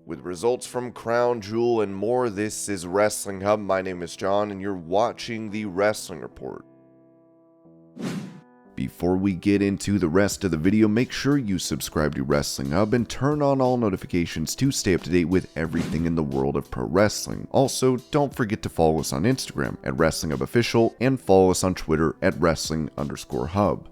With results from Crown Jewel and more, this is Wrestling Hub. My name is John, and you're watching the Wrestling Report. Before we get into the rest of the video, make sure you subscribe to Wrestling Hub and turn on all notifications to stay up to date with everything in the world of pro wrestling. Also, don't forget to follow us on Instagram at Wrestling Hub Official and follow us on Twitter at Wrestling_Hub.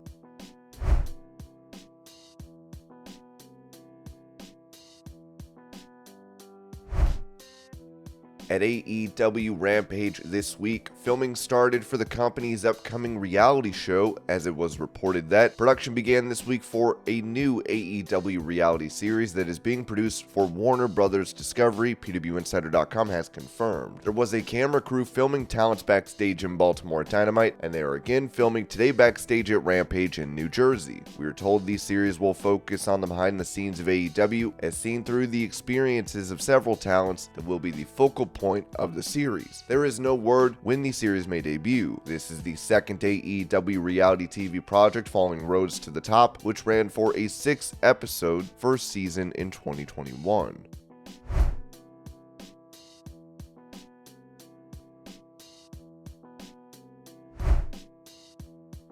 At AEW Rampage this week, filming started for the company's upcoming reality show, as it was reported that production began this week for a new AEW reality series that is being produced for Warner Brothers Discovery, PWInsider.com has confirmed. There was a camera crew filming talents backstage in Baltimore Dynamite, and they are again filming today backstage at Rampage in New Jersey. We are told the series will focus on the behind the scenes of AEW, as seen through the experiences of several talents that will be the focal point of the series. There is no word when the series may debut. This is the second AEW reality TV project following Roads to the Top, which ran for a 6-episode first season in 2021.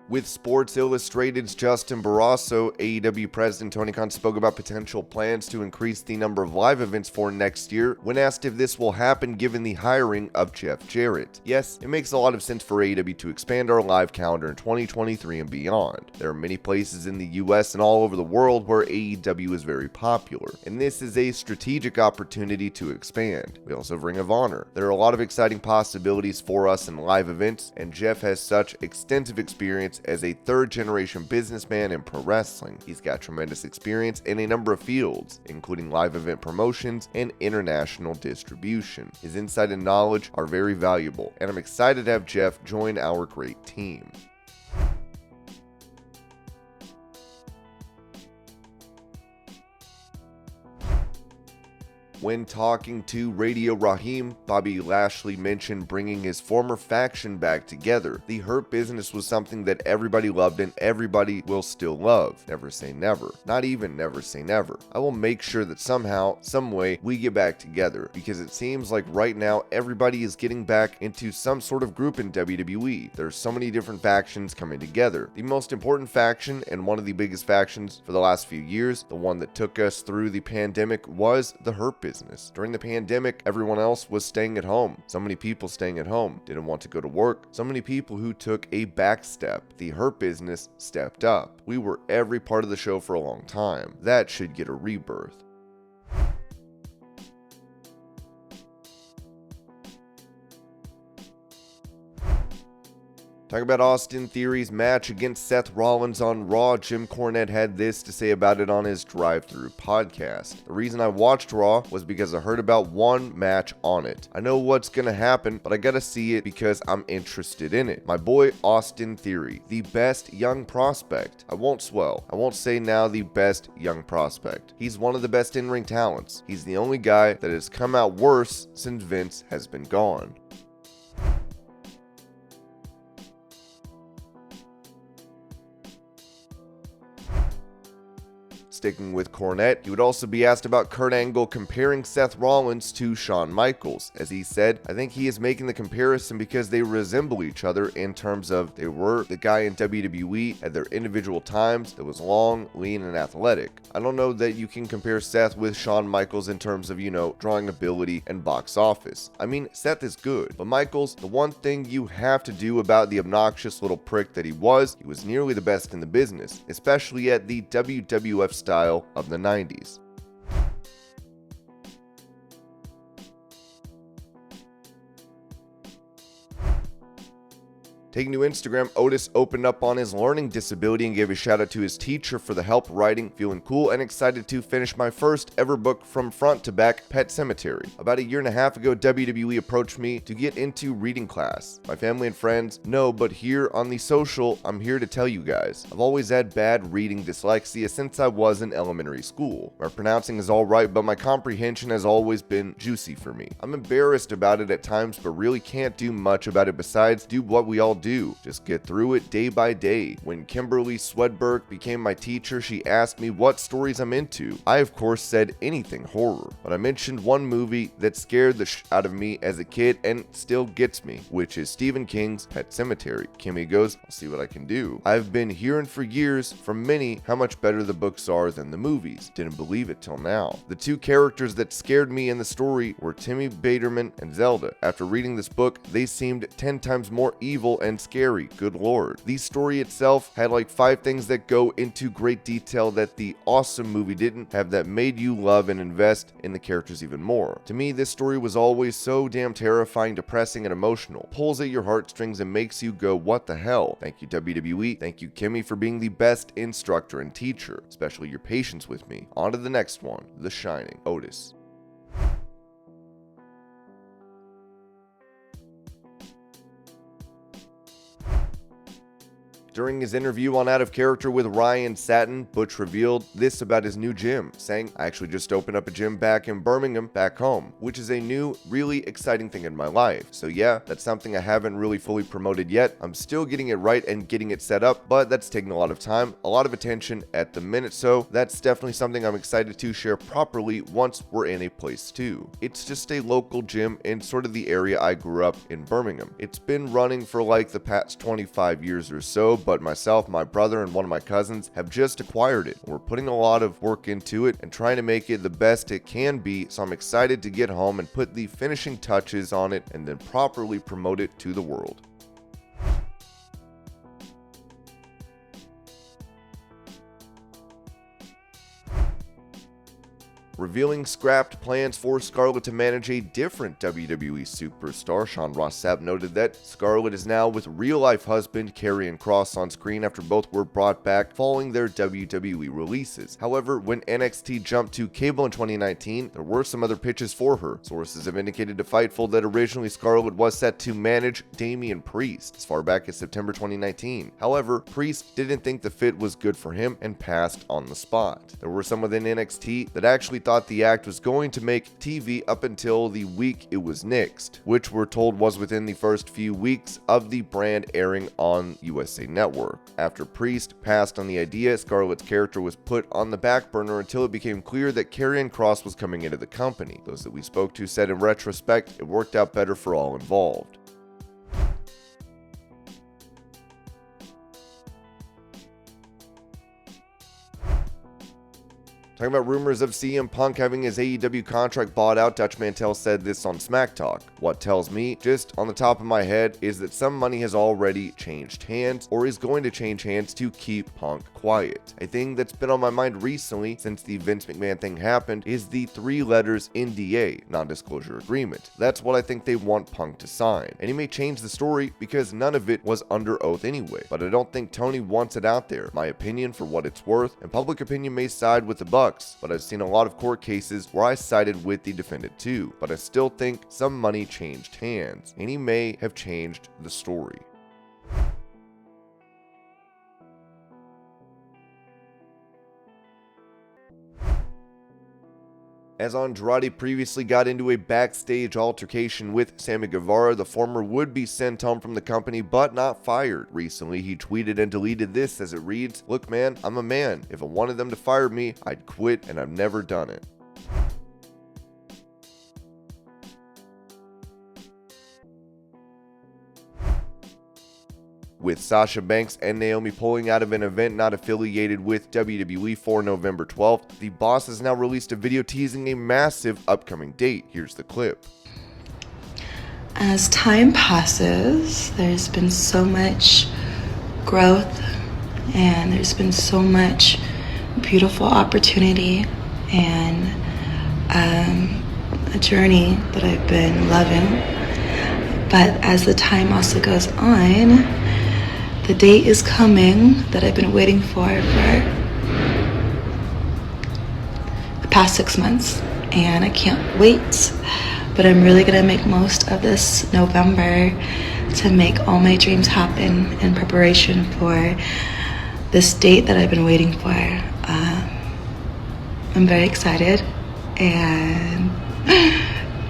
With Sports Illustrated's Justin Barrasso, AEW President Tony Khan spoke about potential plans to increase the number of live events for next year when asked if this will happen given the hiring of Jeff Jarrett. Yes, it makes a lot of sense for AEW to expand our live calendar in 2023 and beyond. There are many places in the US and all over the world where AEW is very popular, and this is a strategic opportunity to expand. We also have Ring of Honor. There are a lot of exciting possibilities for us in live events, and Jeff has such extensive experience as a third-generation businessman in pro wrestling. He's got tremendous experience in a number of fields, including live event promotions and international distribution. His insight and knowledge are very valuable, and I'm excited to have Jeff join our great team. When talking to Radio Raheem, Bobby Lashley mentioned bringing his former faction back together. The Hurt Business was something that everybody loved and everybody will still love. Never say never. Not even never say never. I will make sure that somehow, some way, we get back together, because it seems like right now everybody is getting back into some sort of group in WWE. There's so many different factions coming together. The most important faction and one of the biggest factions for the last few years, the one that took us through the pandemic, was the Hurt Business. During the pandemic, everyone else was staying at home. So many people staying at home didn't want to go to work. So many people who took a back step. The Hurt Business stepped up. We were every part of the show for a long time. That should get a rebirth. Talking about Austin Theory's match against Seth Rollins on Raw, Jim Cornette had this to say about it on his drive-thru podcast. The reason I watched Raw was because I heard about one match on it. I know what's gonna happen, but I gotta see it because I'm interested in it. My boy Austin Theory, the best young prospect. I won't say now the best young prospect. He's one of the best in-ring talents. He's the only guy that has come out worse since Vince has been gone. Sticking with Cornette, he would also be asked about Kurt Angle comparing Seth Rollins to Shawn Michaels. As he said, I think he is making the comparison because they resemble each other in terms of they were the guy in WWE at their individual times that was long, lean, and athletic. I don't know that you can compare Seth with Shawn Michaels in terms of, drawing ability and box office. I mean, Seth is good, but Michaels, the one thing you have to do about the obnoxious little prick that he was nearly the best in the business, especially at the WWF style of the 90s. Taking to Instagram, Otis opened up on his learning disability and gave a shout out to his teacher for the help writing. Feeling cool and excited to finish my first ever book from front to back, Pet Sematary. About a year and a half ago, WWE approached me to get into reading class. My family and friends know, but here on the social, I'm here to tell you guys. I've always had bad reading dyslexia since I was in elementary school. My pronouncing is alright, but my comprehension has always been juicy for me. I'm embarrassed about it at times, but really can't do much about it besides do what we all do. Just get through it day by day. When Kimberly Swedberg became my teacher, she asked me what stories I'm into. I of course said anything horror, but I mentioned one movie that scared the out of me as a kid and still gets me, which is Stephen King's Pet Sematary. Kimmy goes, I'll see what I can do. I've been hearing for years from many how much better the books are than the movies. Didn't believe it till now. The two characters that scared me in the story were Timmy Baterman and Zelda. After reading this book, they seemed 10 times more evil and scary. Good lord. The story itself had like 5 things that go into great detail that the awesome movie didn't have, that made you love and invest in the characters even more. To me, this story was always so damn terrifying, depressing, and emotional. Pulls at your heartstrings and makes you go, what the hell? Thank you WWE, thank you Kimmy for being the best instructor and teacher, especially your patience with me. On to the next one, The Shining, Otis. During his interview on Out of Character with Ryan Satin, Butch revealed this about his new gym, saying, I actually just opened up a gym back in Birmingham, back home, which is a new, really exciting thing in my life. So yeah, that's something I haven't really fully promoted yet. I'm still getting it right and getting it set up, but that's taking a lot of time, a lot of attention at the minute, so that's definitely something I'm excited to share properly once we're in a place too. It's just a local gym in sort of the area I grew up in Birmingham. It's been running for like the past 25 years or so, but myself, my brother, and one of my cousins have just acquired it. We're putting a lot of work into it and trying to make it the best it can be, so I'm excited to get home and put the finishing touches on it and then properly promote it to the world. Revealing scrapped plans for Scarlett to manage a different WWE superstar, Sean Ross Sapp noted that Scarlett is now with real-life husband Karrion Kross on screen after both were brought back following their WWE releases. However, when NXT jumped to cable in 2019, there were some other pitches for her. Sources have indicated to Fightful that originally Scarlett was set to manage Damian Priest as far back as September 2019. However, Priest didn't think the fit was good for him and passed on the spot. There were some within NXT that actually thought the act was going to make TV up until the week it was nixed, which we're told was within the first few weeks of the brand airing on USA Network. After Priest passed on the idea, Scarlett's character was put on the back burner until it became clear that Karrion Kross was coming into the company. Those that we spoke to said in retrospect, it worked out better for all involved. Talking about rumors of CM Punk having his AEW contract bought out, Dutch Mantel said this on Smack Talk. What tells me, just on the top of my head, is that some money has already changed hands or is going to change hands to keep Punk quiet. A thing that's been on my mind recently since the Vince McMahon thing happened is the 3 letters NDA, non-disclosure agreement. That's what I think they want Punk to sign. And he may change the story because none of it was under oath anyway, but I don't think Tony wants it out there. My opinion for what it's worth, and public opinion may side with the Bucks, but I've seen a lot of court cases where I sided with the defendant too, but I still think some money changed hands, and he may have changed the story. As Andrade previously got into a backstage altercation with Sammy Guevara, the former would be sent home from the company but not fired. Recently, he tweeted and deleted this as it reads, "Look man, I'm a man. If I wanted them to fire me, I'd quit and I've never done it." With Sasha Banks and Naomi pulling out of an event not affiliated with WWE for November 12th, the boss has now released a video teasing a massive upcoming date. Here's the clip. As time passes, there's been so much growth and there's been so much beautiful opportunity and a journey that I've been loving. But as the time also goes on, the date is coming that I've been waiting for the past 6 months, and I can't wait. But I'm really gonna make most of this November to make all my dreams happen in preparation for this date that I've been waiting for. I'm very excited, and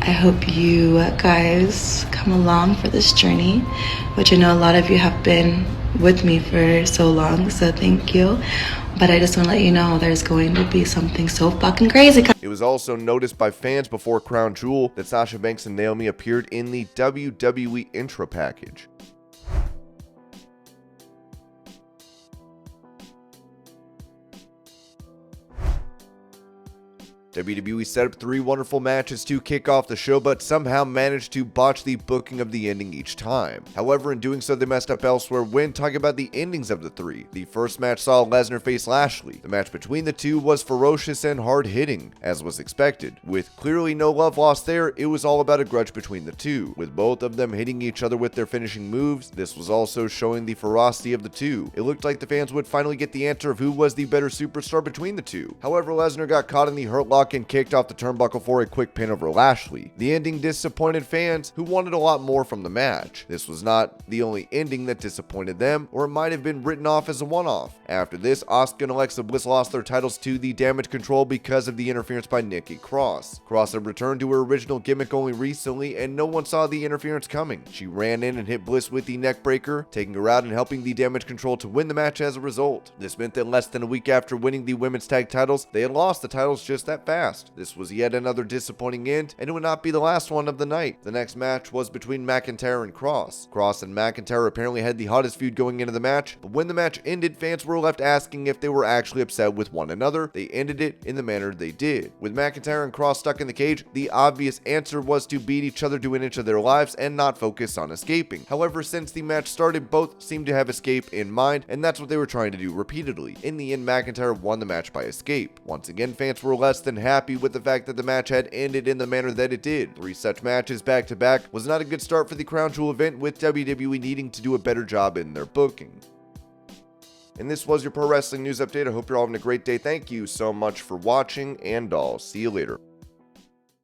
I hope you guys come along for this journey, which I know a lot of you have been with me for so long, so thank you. But I just want to let you know there's going to be something so fucking crazy. It was also noticed by fans before Crown Jewel that Sasha Banks and Naomi appeared in the WWE intro package. WWE set up 3 wonderful matches to kick off the show, but somehow managed to botch the booking of the ending each time. However, in doing so, they messed up elsewhere when talking about the endings of the 3. The first match saw Lesnar face Lashley. The match between the two was ferocious and hard-hitting, as was expected. With clearly no love lost there, it was all about a grudge between the two, with both of them hitting each other with their finishing moves. This was also showing the ferocity of the two. It looked like the fans would finally get the answer of who was the better superstar between the two. However, Lesnar got caught in the Hurt Lock and kicked off the turnbuckle for a quick pin over Lashley. The ending disappointed fans who wanted a lot more from the match. This was not the only ending that disappointed them, or it might have been written off as a one-off. After this, Asuka and Alexa Bliss lost their titles to the Damage Control because of the interference by Nikki Cross. Cross had returned to her original gimmick only recently, and no one saw the interference coming. She ran in and hit Bliss with the neckbreaker, taking her out and helping the Damage Control to win the match as a result. This meant that less than a week after winning the women's tag titles, they had lost the titles just that fast. This was yet another disappointing end, and it would not be the last one of the night. The next match was between McIntyre and Cross. Cross and McIntyre apparently had the hottest feud going into the match, but when the match ended, fans were left asking if they were actually upset with one another. They ended it in the manner they did. With McIntyre and Cross stuck in the cage, the obvious answer was to beat each other to an inch of their lives and not focus on escaping. However, since the match started, both seemed to have escape in mind, and that's what they were trying to do repeatedly. In the end, McIntyre won the match by escape. Once again, fans were less than happy with the fact that the match had ended in the manner that it did. 3 such matches back to back was not a good start for the Crown Jewel event, with WWE needing to do a better job in their booking. And this was your pro wrestling news update. I hope you're all having a great day. Thank you so much for watching, and I'll see you later.